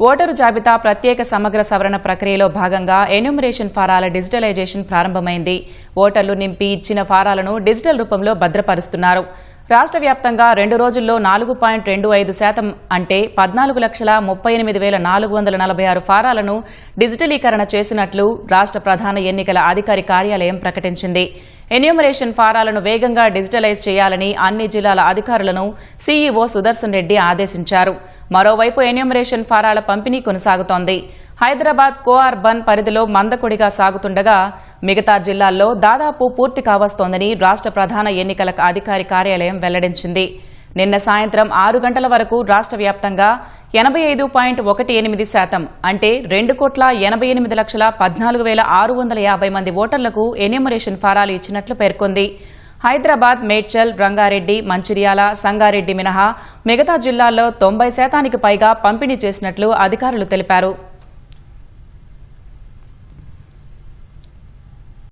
Voter జాబితా ప్రత్యేక సమగ్ర సవరణ ప్రక్రియలో భాగంగా ఎన్యూమరేషన్ ఫారాల డిజిటలైజేషన్ ప్రారంభమైంది. ఓటర్లు నింపి ఇచ్చిన ఫారాలను డిజిటల్ రూపంలో భద్రపరుస్తున్నారు. రాష్ట్ర వ్యాప్తంగా 2 రోజుల్లో 4.25% అంటే 14,38,446 ఫారాలను డిజిటలీకరణ చేసినట్లు రాష్ట్ర ప్రధాన ఎన్నికల అధికారి కార్యాలయం ప్రకటించింది. ఎన్యూమరేషన్ ఫారాలను వేగంగా డిజిటలైజ్ చేయాలని అన్ని జిల్లాల అధికారులను సీఈఓ సుదర్శన్ రెడ్డి ఆదేశించారు. మరోవైపు ఎన్యూమరేషన్ ఫారాల పంపిణీ కొనసాగుతోంది. హైదరాబాద్ కో-అర్బన్ పరిధిలో మందకొడిగా సాగుతుండగా మిగతా జిల్లాల్లో దాదాపు పూర్తి కావస్తోందని రాష్ట్ర ప్రధాన ఎన్నికల అధికారి కార్యాలయం వెల్లడించింది. నిన్న సాయంత్రం 6 గంటల వరకు రాష్ట్ర వ్యాప్తంగా 85.18% అంటే 2,88,14,650 మంది ఓటర్లకు ఎన్యూమరేషన్ ఫారాలు ఇచ్చినట్లు పేర్కొంది. హైదరాబాద్, మేడ్చల్, రంగారెడ్డి, మంచిర్యాల, సంగారెడ్డి మినహా మిగతా జిల్లాల్లో 90% పైగా పంపిణీ చేసినట్లు అధికారులు తెలిపారు.